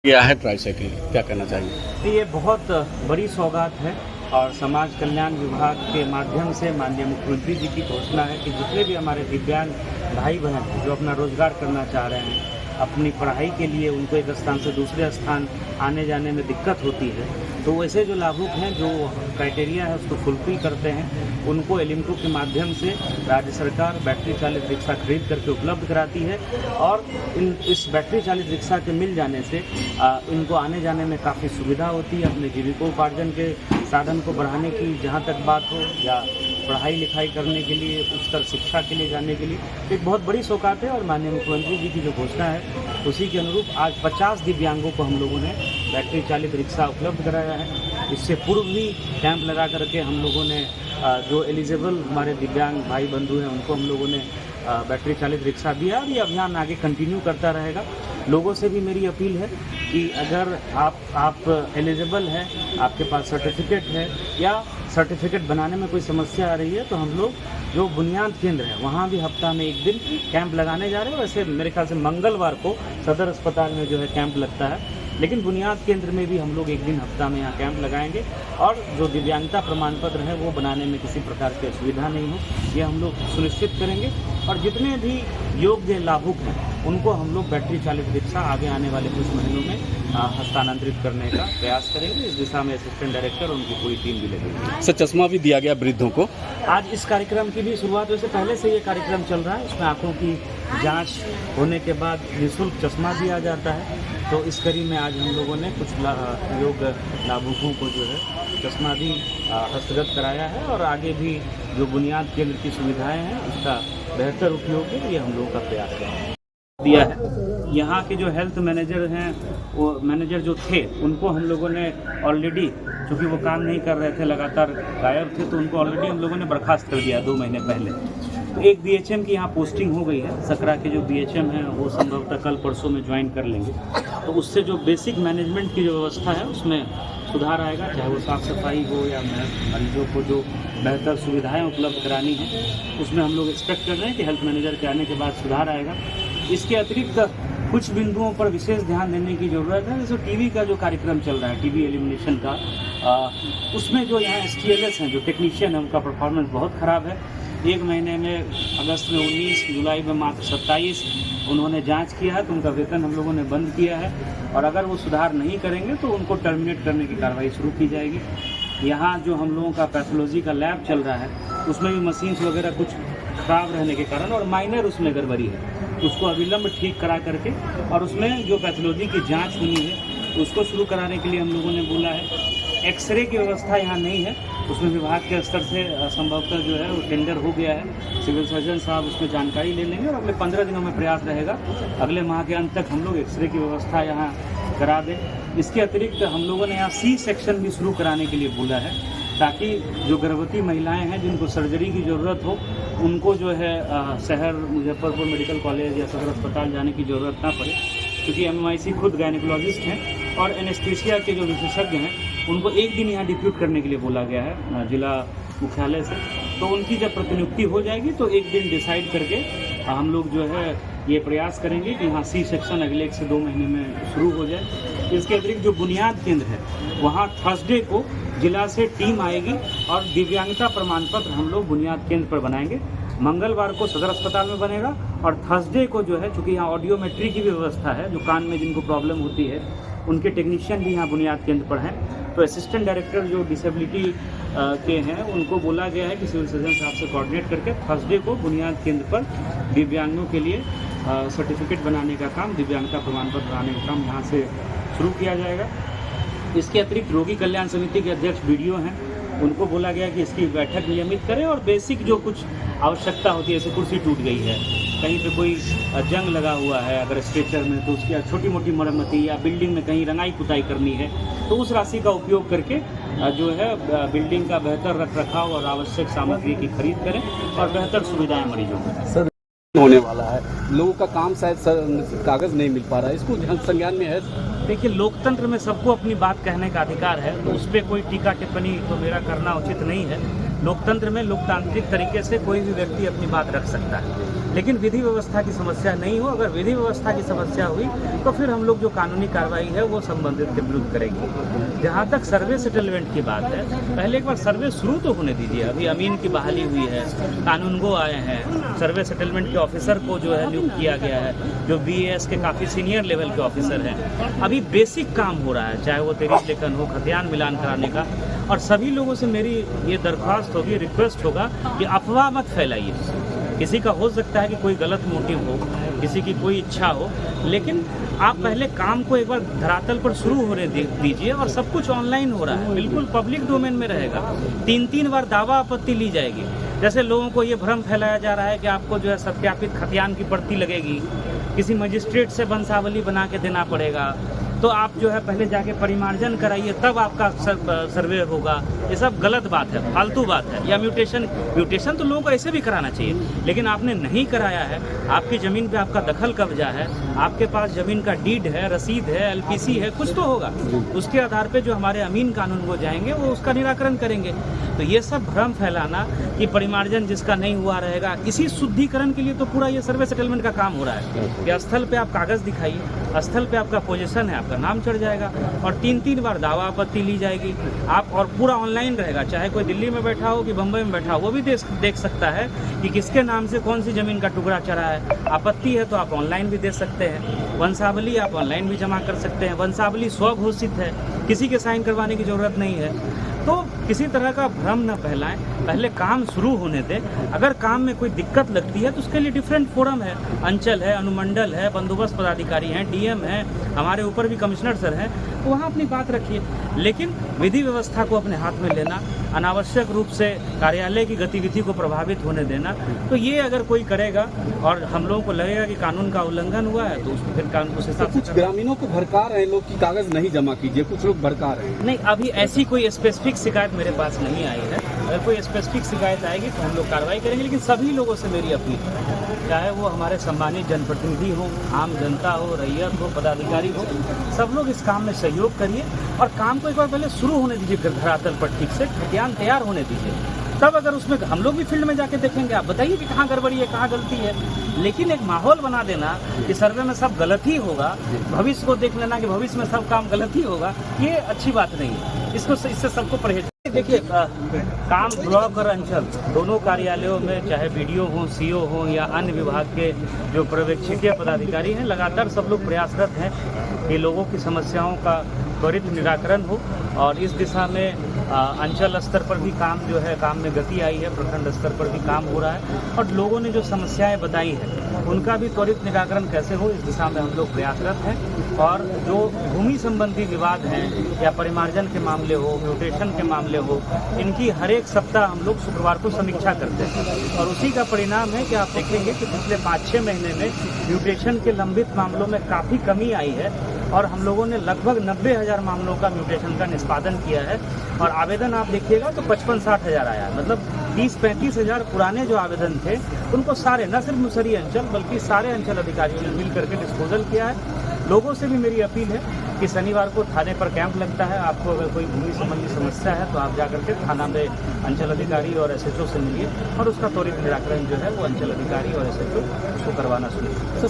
किया है ट्राईसाइकिल, क्या कहना चाहिए? ये बहुत बड़ी सौगात है और समाज कल्याण विभाग के माध्यम से माननीय मुख्यमंत्री जी की घोषणा है कि जितने भी हमारे दिव्यांग भाई बहन हैं जो अपना रोजगार करना चाह रहे हैं, अपनी पढ़ाई के लिए उनको एक स्थान से दूसरे स्थान आने जाने में दिक्कत होती है, तो वैसे जो लाभुक हैं जो क्राइटेरिया है उसको फुलफिल करते हैं, उनको एलिम्को के माध्यम से राज्य सरकार बैटरी चालित रिक्शा खरीद करके उपलब्ध कराती है और इस बैटरी चालित रिक्शा के मिल जाने से इनको आने जाने में काफ़ी सुविधा होती है। अपने जीविकोपार्जन के साधन को बढ़ाने की जहाँ तक बात हो या पढ़ाई लिखाई करने के लिए, उच्चतर शिक्षा के लिए जाने के लिए एक बहुत बड़ी सौगात है और माननीय मुख्यमंत्री जी की जो घोषणा है उसी के अनुरूप आज 50 दिव्यांगों को हम लोगों ने बैटरी चालित रिक्शा उपलब्ध कराया है। इससे पूर्व भी कैंप लगा करके हम लोगों ने जो एलिजिबल हमारे दिव्यांग भाई बंधु हैं उनको हम लोगों ने बैटरी चालित रिक्शा दिया और ये अभियान आगे कंटिन्यू करता रहेगा। लोगों से भी मेरी अपील है कि अगर आप एलिजिबल हैं, आपके पास सर्टिफिकेट है या सर्टिफिकेट बनाने में कोई समस्या आ रही है तो हम लोग जो बुनियाद केंद्र है वहाँ भी हफ्ता में एक दिन कैंप लगाने जा रहे हैं। वैसे मेरे ख्याल से मंगलवार को सदर अस्पताल में जो है कैंप लगता है, लेकिन बुनियाद केंद्र में भी हम लोग एक दिन हफ्ता में यहाँ कैंप लगाएंगे और जो दिव्यांगता प्रमाण पत्र है वो बनाने में किसी प्रकार की असुविधा नहीं हो, ये हम लोग सुनिश्चित करेंगे। और जितने भी योग्य लाभुक हैं उनको हम लोग बैटरी चालित रिक्शा आगे आने वाले कुछ महीनों में हस्तांतरित करने का प्रयास करेंगे। इस दिशा में असिस्टेंट डायरेक्टर और उनकी पूरी टीम भी लगेगी। सर, चश्मा भी दिया गया वृद्धों को। आज इस कार्यक्रम की भी शुरुआत, वैसे पहले से ये कार्यक्रम चल रहा है, इसमें आंखों की जांच होने के बाद निःशुल्क चश्मा दिया जाता है। तो इस कड़ी में आज हम लोगों ने कुछ योग्य लाभुकों को जो है चश्मा भी हस्तगत कराया है और आगे भी जो बुनियाद केंद्र की सुविधाएं हैं उसका बेहतर उपयोग है, ये हम लोगों का प्रयास है दिया है। यहाँ के जो हेल्थ मैनेजर हैं वो मैनेजर जो थे उनको हम लोगों ने ऑलरेडी, क्योंकि वो काम नहीं कर रहे थे, लगातार गायब थे, तो उनको ऑलरेडी हम लोगों ने बर्खास्त कर दिया 2 महीने पहले। तो एक बीएचएम की यहाँ पोस्टिंग हो गई है। सकरा के जो बीएचएम हैं वो संभवतः कल परसों में ज्वाइन कर लेंगे, तो उससे जो बेसिक मैनेजमेंट की जो व्यवस्था है उसमें सुधार आएगा, चाहे वो साफ़ सफाई हो या मरीजों को जो बेहतर सुविधाएं उपलब्ध करानी है उसमें हम लोग एक्सपेक्ट कर रहे हैं कि हेल्थ मैनेजर के आने के बाद सुधार आएगा। इसके अतिरिक्त कुछ बिंदुओं पर विशेष ध्यान देने की ज़रूरत है। जैसे टीबी का जो कार्यक्रम चल रहा है, टीबी एलिमिनेशन का, उसमें जो यहाँ STLS हैं, जो टेक्नीशियन हैं, उनका परफॉर्मेंस बहुत ख़राब है। 1 महीने में अगस्त में 19, जुलाई में मात्र 27 उन्होंने जांच किया है, तो उनका वेतन हम लोगों ने बंद किया है और अगर वो सुधार नहीं करेंगे तो उनको टर्मिनेट करने की कार्रवाई शुरू की जाएगी। यहाँ जो हम लोगों का पैथोलॉजी का लैब चल रहा है उसमें भी मशीन्स वगैरह कुछ खराब रहने के कारण और माइनर उसमें गड़बड़ी है, उसको अविलंब ठीक करा करके और उसमें जो पैथोलॉजी की जांच होनी है उसको शुरू कराने के लिए हम लोगों ने बोला है। एक्सरे की व्यवस्था यहाँ नहीं है, उसमें विभाग के स्तर से संभवतः जो है वो टेंडर हो गया है। सिविल सर्जन साहब उसमें जानकारी ले लेंगे और अगले 15 दिनों में प्रयास रहेगा अगले माह के अंत तक हम लोग एक्सरे की व्यवस्था यहाँ करा दें। इसके अतिरिक्त हम लोगों ने यहाँ C सेक्शन भी शुरू कराने के लिए बोला है, ताकि जो गर्भवती महिलाएं हैं जिनको सर्जरी की ज़रूरत हो उनको जो है शहर मुजफ्फरपुर मेडिकल कॉलेज या सदर अस्पताल जाने की ज़रूरत ना पड़े, क्योंकि MMIC खुद गायनिकोलॉजिस्ट हैं और एनेस्थीसिया के जो विशेषज्ञ हैं उनको एक दिन यहाँ डिप्यूट करने के लिए बोला गया है जिला मुख्यालय से। तो उनकी जब प्रतिनियुक्ति हो जाएगी तो एक दिन डिसाइड करके हम लोग जो है ये प्रयास करेंगे कि यहाँ C सेक्शन अगले 1 से 2 महीने में शुरू हो जाए। इसके अतिरिक्त जो बुनियाद केंद्र है वहाँ थर्सडे को जिला से टीम आएगी और दिव्यांगता प्रमाण पत्र हम लोग बुनियाद केंद्र पर बनाएंगे। मंगलवार को सदर अस्पताल में बनेगा और थर्सडे को जो है, चूँकि यहाँ ऑडियोमेट्री की भी व्यवस्था है, जो कान में जिनको प्रॉब्लम होती है उनके टेक्नीशियन भी यहाँ बुनियाद केंद्र पर हैं, तो असिस्टेंट डायरेक्टर जो डिसेबिलिटी के हैं उनको बोला गया है कि सिविल सर्जन साहब से कोऑर्डिनेट करके थर्सडे को बुनियाद केंद्र पर दिव्यांगों के लिए सर्टिफिकेट बनाने का काम, दिव्यांगता प्रमाण पत्र बनाने का काम यहाँ से शुरू किया जाएगा। इसके अतिरिक्त रोगी कल्याण समिति के अध्यक्ष BDO हैं, उनको बोला गया कि इसकी बैठक नियमित करें और बेसिक जो कुछ आवश्यकता होती है, जैसे कुर्सी टूट गई है, कहीं पे कोई जंग लगा हुआ है अगर स्ट्रेचर में, तो उसकी छोटी मोटी मरम्मती या बिल्डिंग में कहीं रंगाई पुताई करनी है तो उस राशि का उपयोग करके जो है बिल्डिंग का बेहतर रखरखाव और आवश्यक सामग्री की खरीद करें और बेहतर सुविधाएं मरीजों को सर होने वाला है, लोगों का काम शायद कागज नहीं मिल पा रहा है, इसको संज्ञान में है। देखिए, लोकतंत्र में सबको अपनी बात कहने का अधिकार है, तो उस पर कोई टीका टिप्पणी तो मेरा करना उचित नहीं है। लोकतंत्र में लोकतांत्रिक तरीके से कोई भी व्यक्ति अपनी बात रख सकता है। लेकिन विधि व्यवस्था की समस्या नहीं हो। अगर विधि व्यवस्था की समस्या हुई तो फिर हम लोग जो कानूनी कार्रवाई है वो संबंधित के विरुद्ध करेंगे। जहाँ तक सर्वे सेटलमेंट की बात है, पहले एक बार सर्वे शुरू तो होने दीजिए। अभी अमीन की बहाली हुई है, कानूनगो आए हैं, सर्वे सेटलमेंट के ऑफिसर को जो है नियुक्त किया गया है, जो BAS के काफ़ी सीनियर लेवल के ऑफिसर हैं। अभी बेसिक काम हो रहा है, चाहे वो तेरीस लेखन हो, खतियान मिलान कराने का। और सभी लोगों से मेरी ये दरख्वास्त होगी, रिक्वेस्ट होगा कि अफवाह मत फैलाइए। किसी का हो सकता है कि कोई गलत मोटिव हो, किसी की कोई इच्छा हो, लेकिन आप पहले काम को एक बार धरातल पर शुरू होने दीजिए। और सब कुछ ऑनलाइन हो रहा है, बिल्कुल पब्लिक डोमेन में रहेगा। 3-3 बार दावा आपत्ति ली जाएगी। जैसे लोगों को ये भ्रम फैलाया जा रहा है कि आपको जो है सत्यापित खतियान की पर्ची लगेगी, किसी मजिस्ट्रेट से वंशावली बना के देना पड़ेगा, तो आप जो है पहले जाके परिमार्जन कराइए तब आपका सर्वे होगा। ये सब गलत बात है, फालतू बात है। या म्यूटेशन तो लोगों को ऐसे भी कराना चाहिए, लेकिन आपने नहीं कराया है। आपकी ज़मीन पे आपका दखल कब्जा है, आपके पास ज़मीन का डीड है, रसीद है, LPC है, कुछ तो होगा। उसके आधार पे जो हमारे अमीन कानून को जाएंगे वो उसका निराकरण करेंगे। तो ये सब भ्रम फैलाना कि परिमार्जन जिसका नहीं हुआ रहेगा, इसी शुद्धिकरण के लिए तो पूरा ये सर्वे सेटलमेंट का काम हो रहा है कि स्थल पे आप कागज़ दिखाइए, स्थल पे आपका पोजीशन है, आपका नाम चढ़ जाएगा और 3-3 बार दावा आपत्ति ली जाएगी। आप और पूरा ऑनलाइन रहेगा, चाहे कोई दिल्ली में बैठा हो कि बम्बई में बैठा हो, वो भी देख सकता है कि किसके नाम से कौन सी ज़मीन का टुकड़ा चढ़ा है। आपत्ति है तो आप ऑनलाइन भी दे सकते हैं। वंशावली आप ऑनलाइन भी जमा कर सकते हैं। वंशावली स्वघोषित है, किसी के साइन करवाने की ज़रूरत नहीं है। तो किसी तरह का भ्रम न फैलाएं, पहले काम शुरू होने दें। अगर काम में कोई दिक्कत लगती है तो उसके लिए डिफरेंट फोरम है, अंचल है, अनुमंडल है, बंदोबस्त पदाधिकारी हैं, DM हैं, हमारे ऊपर भी कमिश्नर सर हैं, तो वहाँ अपनी बात रखिए। लेकिन विधि व्यवस्था को अपने हाथ में लेना, अनावश्यक रूप से कार्यालय की गतिविधि को प्रभावित होने देना, तो ये अगर कोई करेगा और हम लोगों को लगेगा कि कानून का उल्लंघन हुआ है तो उसको फिर कानून उस हिसाब से। कुछ ग्रामीणों को भड़का रहे हैं लोग कि कागज नहीं जमा कीजिए, कुछ लोग भड़का रहे हैं। नहीं, अभी ऐसी कोई स्पेसिफिक शिकायत मेरे पास नहीं आई है। अगर कोई स्पेसिफिक शिकायत आएगी तो हम लोग कार्रवाई करेंगे। लेकिन सभी लोगों से मेरी अपील है, चाहे वो हमारे सम्मानित जनप्रतिनिधि हो, आम जनता हो, रैयत हो, पदाधिकारी हो, सब लोग इस काम में सहयोग करिए और काम को एक बार पहले शुरू होने दीजिए धरातल पर, ठीक से खतियान तैयार होने दीजिए। तब अगर उसमें हम लोग भी फील्ड में जाके देखेंगे, आप बताइए कि कहाँ गड़बड़ी है, कहाँ गलती है। लेकिन एक माहौल बना देना कि सर्वे में सब गलत ही होगा, भविष्य को देख लेना कि भविष्य में सब काम गलत ही होगा, ये अच्छी बात नहीं है। इससे सबको परहेज। देखिए, काम ब्लॉक और अंचल दोनों कार्यालयों में, चाहे BDO हो, CO हो या अन्य विभाग के जो पर्यवेक्षकीय पदाधिकारी हैं, लगातार सब लोग प्रयासरत हैं कि लोगों की समस्याओं का त्वरित निराकरण हो। और इस दिशा में अंचल स्तर पर भी काम जो है, काम में गति आई है, प्रखंड स्तर पर भी काम हो रहा है और लोगों ने जो समस्याएं बताई हैं उनका भी त्वरित निराकरण कैसे हो, इस दिशा में हम लोग प्रयासरत हैं। और जो भूमि संबंधी विवाद हैं या परिमार्जन के मामले हो, म्यूटेशन के मामले हो, इनकी हर एक सप्ताह हम लोग शुक्रवार को समीक्षा करते हैं। और उसी का परिणाम है कि आप देखेंगे कि पिछले 5-6 महीने में म्यूटेशन के लंबित मामलों में काफ़ी कमी आई है और हम लोगों ने लगभग 90,000 मामलों का म्यूटेशन का निष्पादन किया है। और आवेदन आप देखिएगा तो 55-60 हज़ार आया है। मतलब 30-35 हज़ार पुराने जो आवेदन थे उनको सारे, न सिर्फ मुसरी अंचल बल्कि सारे अंचल अधिकारियों ने मिल करके डिस्पोजल किया है। लोगों से भी मेरी अपील है कि शनिवार को थाने पर कैंप लगता है। आपको अगर कोई भूमि संबंधी समस्या है तो आप जाकर के थाना में अंचल अधिकारी और SHO से मिलिए और उसका त्वरित निराकरण जो है वो अंचल अधिकारी और SHO उसको करवाना सुनिश्चित।